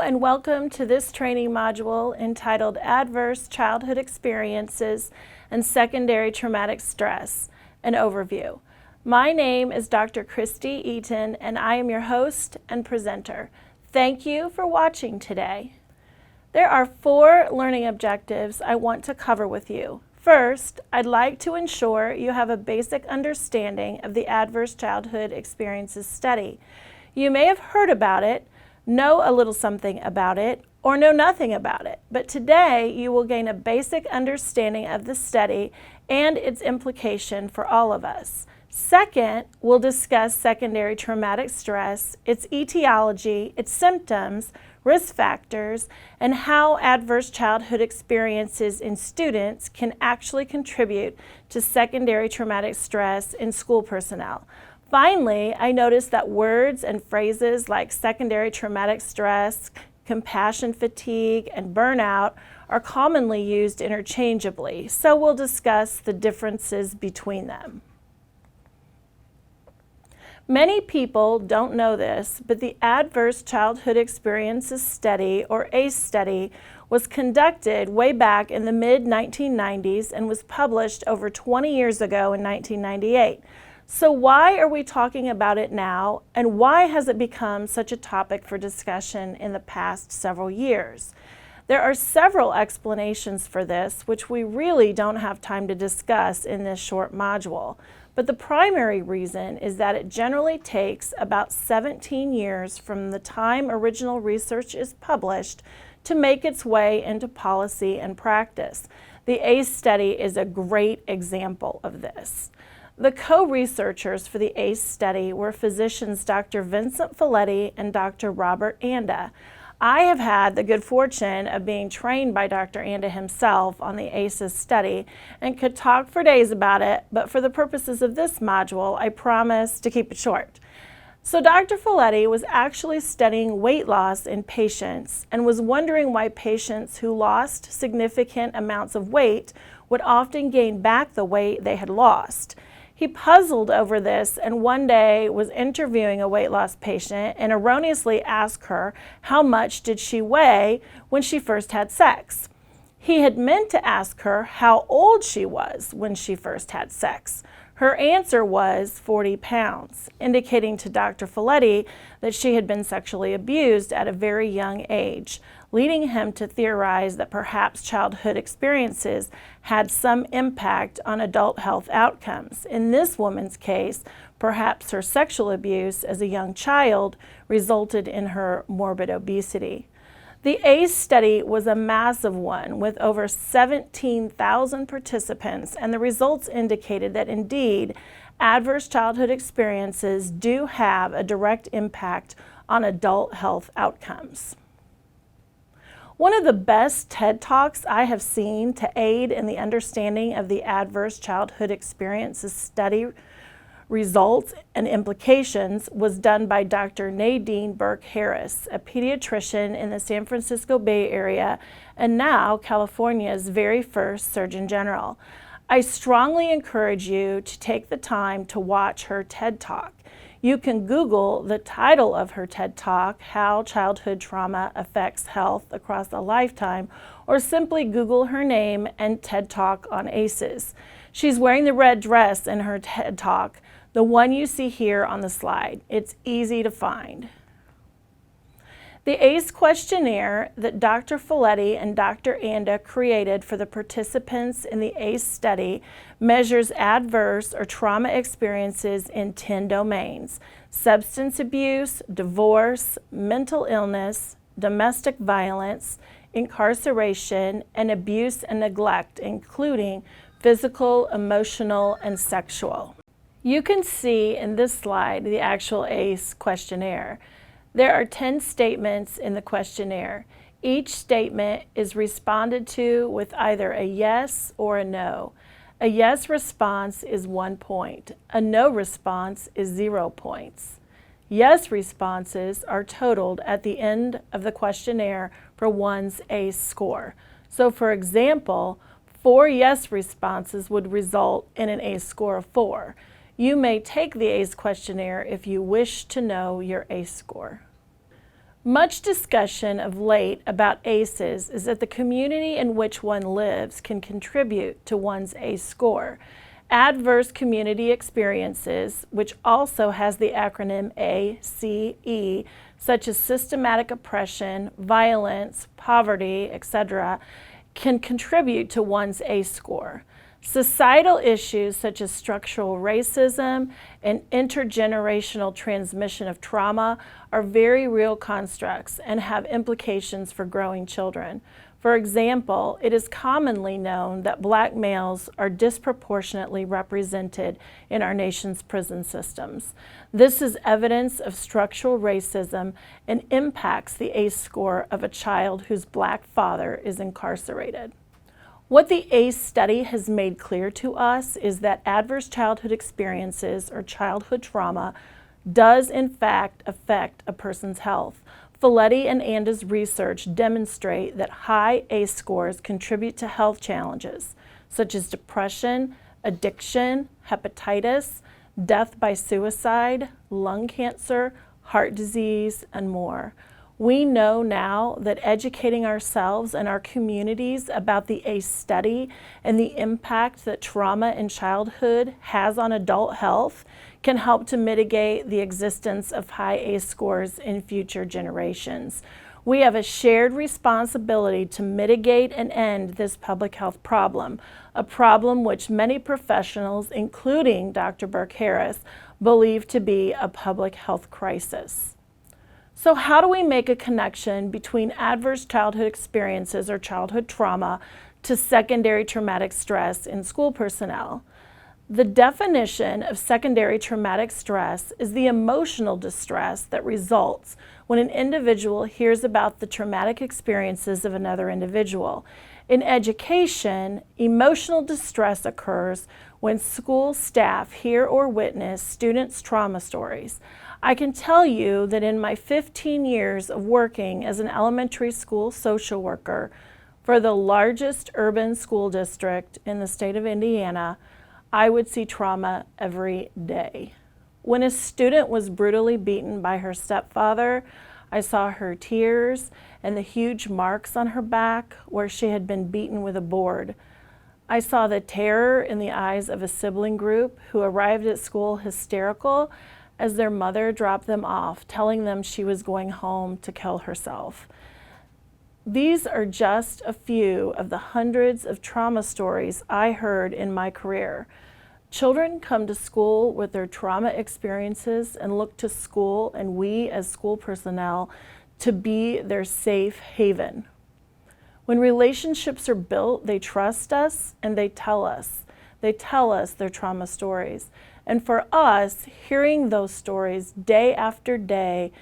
and welcome to this training module entitled Adverse Childhood Experiences and Secondary Traumatic Stress, an Overview. My name is Dr. Christy Eaton and I am your host and presenter. Thank you for watching today. There are 4 learning objectives I want to cover with you. First, I'd like to ensure you have a basic understanding of the Adverse Childhood Experiences study. You may have heard about it, know a little something about it, or know nothing about it, but today you will gain a basic understanding of the study and its implication for all of us. Second, we'll discuss secondary traumatic stress, its etiology, its symptoms, risk factors, and how adverse childhood experiences in students can actually contribute to secondary traumatic stress in school personnel. Finally, I noticed that words and phrases like secondary traumatic stress, compassion fatigue, and burnout are commonly used interchangeably, so we'll discuss the differences between them. Many people don't know this, but the Adverse Childhood Experiences Study, or ACE study, was conducted way back in the mid-1990s and was published over 20 years ago in 1998. So why are we talking about it now, and why has it become such a topic for discussion in the past several years? There are several explanations for this, which we really don't have time to discuss in this short module. But the primary reason is that it generally takes about 17 years from the time original research is published to make its way into policy and practice. The ACE study is a great example of this. The co-researchers for the ACE study were physicians Dr. Vincent Folletti and Dr. Robert Anda. I have had the good fortune of being trained by Dr. Anda himself on the ACEs study and could talk for days about it, but for the purposes of this module, I promise to keep it short. So Dr. Folletti was actually studying weight loss in patients and was wondering why patients who lost significant amounts of weight would often gain back the weight they had lost. He puzzled over this and one day was interviewing a weight loss patient and erroneously asked her how much did she weigh when she first had sex. He had meant to ask her how old she was when she first had sex. Her answer was 40 pounds, indicating to Dr. Folletti that she had been sexually abused at a very young age, leading him to theorize that perhaps childhood experiences had some impact on adult health outcomes. In this woman's case, perhaps her sexual abuse as a young child resulted in her morbid obesity. The ACE study was a massive one with over 17,000 participants, and the results indicated that indeed adverse childhood experiences do have a direct impact on adult health outcomes. One of the best TED Talks I have seen to aid in the understanding of the Adverse Childhood Experiences study results and implications was done by Dr. Nadine Burke-Harris, a pediatrician in the San Francisco Bay Area and now California's very first Surgeon General. I strongly encourage you to take the time to watch her TED Talk. You can Google the title of her TED Talk, How Childhood Trauma Affects Health Across a Lifetime, or simply Google her name and TED Talk on ACEs. She's wearing the red dress in her TED Talk, the one you see here on the slide. It's easy to find. The ACE questionnaire that Dr. Folletti and Dr. Anda created for the participants in the ACE study measures adverse or trauma experiences in 10 domains: substance abuse, divorce, mental illness, domestic violence, incarceration, and abuse and neglect, including physical, emotional, and sexual. You can see in this slide the actual ACE questionnaire. There are 10 statements in the questionnaire. Each statement is responded to with either a yes or a no. A yes response is 1 point. A no response is 0 points. Yes responses are totaled at the end of the questionnaire for one's ACE score. So for example, 4 yes responses would result in an ACE score of 4. You may take the ACE questionnaire if you wish to know your ACE score. Much discussion of late about ACEs is that the community in which one lives can contribute to one's ACE score. Adverse community experiences, which also has the acronym ACE, such as systematic oppression, violence, poverty, etc., can contribute to one's ACE score. Societal issues such as structural racism and intergenerational transmission of trauma are very real constructs and have implications for growing children. For example, it is commonly known that Black males are disproportionately represented in our nation's prison systems. This is evidence of structural racism and impacts the ACE score of a child whose Black father is incarcerated. What the ACE study has made clear to us is that adverse childhood experiences or childhood trauma does in fact affect a person's health. Folletti and Anda's research demonstrate that high ACE scores contribute to health challenges such as depression, addiction, hepatitis, death by suicide, lung cancer, heart disease, and more. We know now that educating ourselves and our communities about the ACE study and the impact that trauma in childhood has on adult health can help to mitigate the existence of high ACE scores in future generations. We have a shared responsibility to mitigate and end this public health problem, a problem which many professionals, including Dr. Burke-Harris, believe to be a public health crisis. So how do we make a connection between adverse childhood experiences or childhood trauma to secondary traumatic stress in school personnel? The definition of secondary traumatic stress is the emotional distress that results when an individual hears about the traumatic experiences of another individual. In education, emotional distress occurs when school staff hear or witness students' trauma stories. I can tell you that in my 15 years of working as an elementary school social worker for the largest urban school district in the state of Indiana, I would see trauma every day. When a student was brutally beaten by her stepfather, I saw her tears and the huge marks on her back where she had been beaten with a board. I saw the terror in the eyes of a sibling group who arrived at school hysterical as their mother dropped them off, telling them she was going home to kill herself. These are just a few of the hundreds of trauma stories I heard in my career. Children come to school with their trauma experiences and look to school and we as school personnel to be their safe haven. When relationships are built, they trust us and they tell us. They tell us their trauma stories. And for us, hearing those stories day after day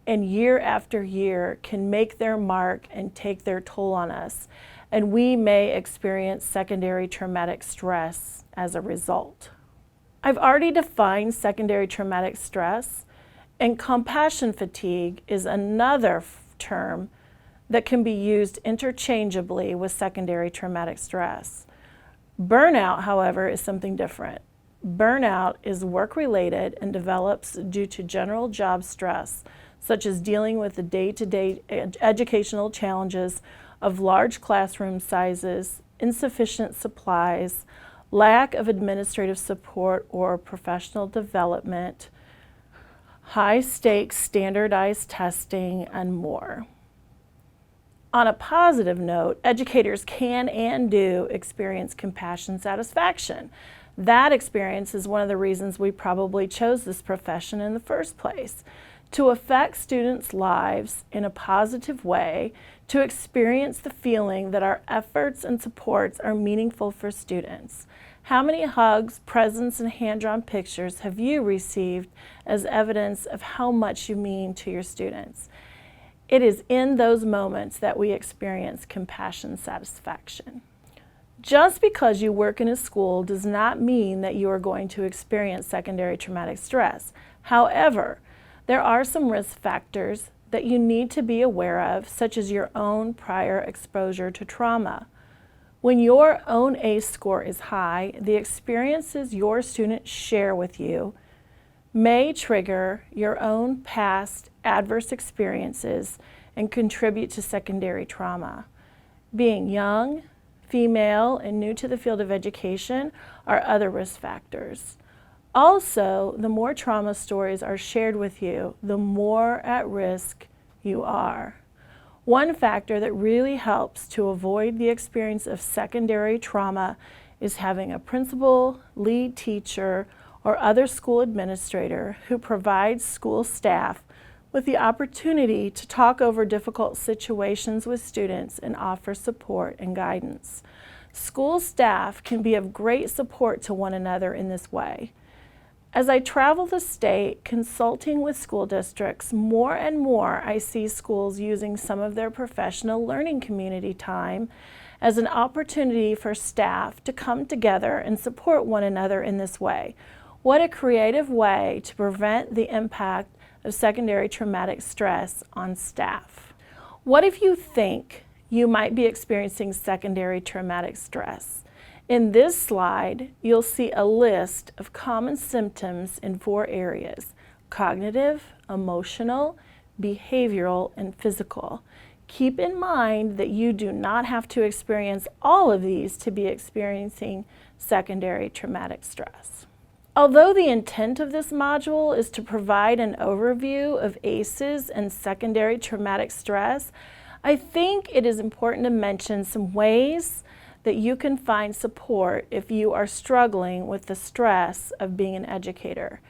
and year after year can make their mark and take their toll on us. And we may experience secondary traumatic stress as a result. I've already defined secondary traumatic stress, and compassion fatigue is another term that can be used interchangeably with secondary traumatic stress. Burnout, however, is something different. Burnout is work-related and develops due to general job stress, such as dealing with the day-to-day educational challenges of large classroom sizes, insufficient supplies, lack of administrative support or professional development, high-stakes standardized testing, and more. On a positive note, educators can and do experience compassion satisfaction. That experience is one of the reasons we probably chose this profession in the first place. To affect students' lives in a positive way, to experience the feeling that our efforts and supports are meaningful for students. How many hugs, presents, and hand-drawn pictures have you received as evidence of how much you mean to your students? It is in those moments that we experience compassion satisfaction. Just because you work in a school does not mean that you are going to experience secondary traumatic stress. However, there are some risk factors that you need to be aware of, such as your own prior exposure to trauma. When your own ACE score is high, the experiences your students share with you may trigger your own past adverse experiences and contribute to secondary trauma. Being young, female, and new to the field of education are other risk factors. Also, the more trauma stories are shared with you, the more at risk you are. One factor that really helps to avoid the experience of secondary trauma is having a principal, lead teacher, or other school administrator who provides school staff with the opportunity to talk over difficult situations with students and offer support and guidance. School staff can be of great support to one another in this way. As I travel the state consulting with school districts, more and more I see schools using some of their professional learning community time as an opportunity for staff to come together and support one another in this way. What a creative way to prevent the impact of secondary traumatic stress on staff. What if you think you might be experiencing secondary traumatic stress? In this slide, you'll see a list of common symptoms in 4 areas: cognitive, emotional, behavioral, and physical. Keep in mind that you do not have to experience all of these to be experiencing secondary traumatic stress. Although the intent of this module is to provide an overview of ACEs and secondary traumatic stress, I think it is important to mention some ways that you can find support if you are struggling with the stress of being an educator.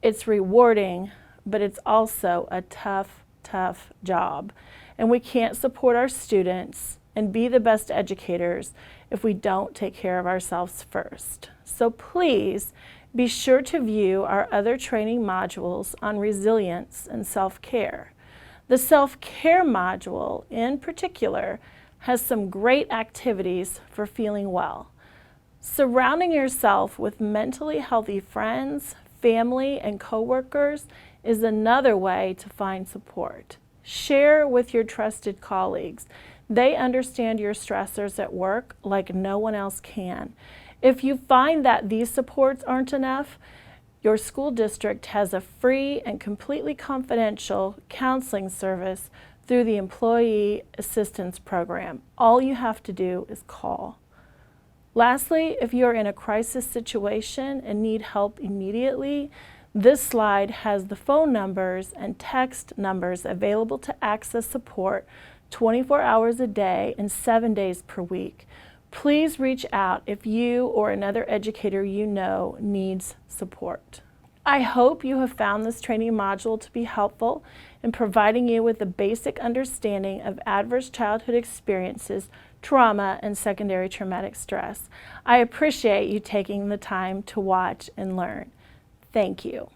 It's rewarding, but it's also a tough job. And we can't support our students and be the best educators if we don't take care of ourselves first. So please be sure to view our other training modules on resilience and self-care. The self-care module in particular has some great activities for feeling well. Surrounding yourself with mentally healthy friends, family, and coworkers is another way to find support. Share with your trusted colleagues. They understand your stressors at work like no one else can. If you find that these supports aren't enough, your school district has a free and completely confidential counseling service through the Employee Assistance Program. All you have to do is call. Lastly, if you're in a crisis situation and need help immediately, this slide has the phone numbers and text numbers available to access support 24 hours a day and 7 days per week. Please reach out if you or another educator you know needs support. I hope you have found this training module to be helpful in providing you with a basic understanding of adverse childhood experiences, trauma, and secondary traumatic stress. I appreciate you taking the time to watch and learn. Thank you.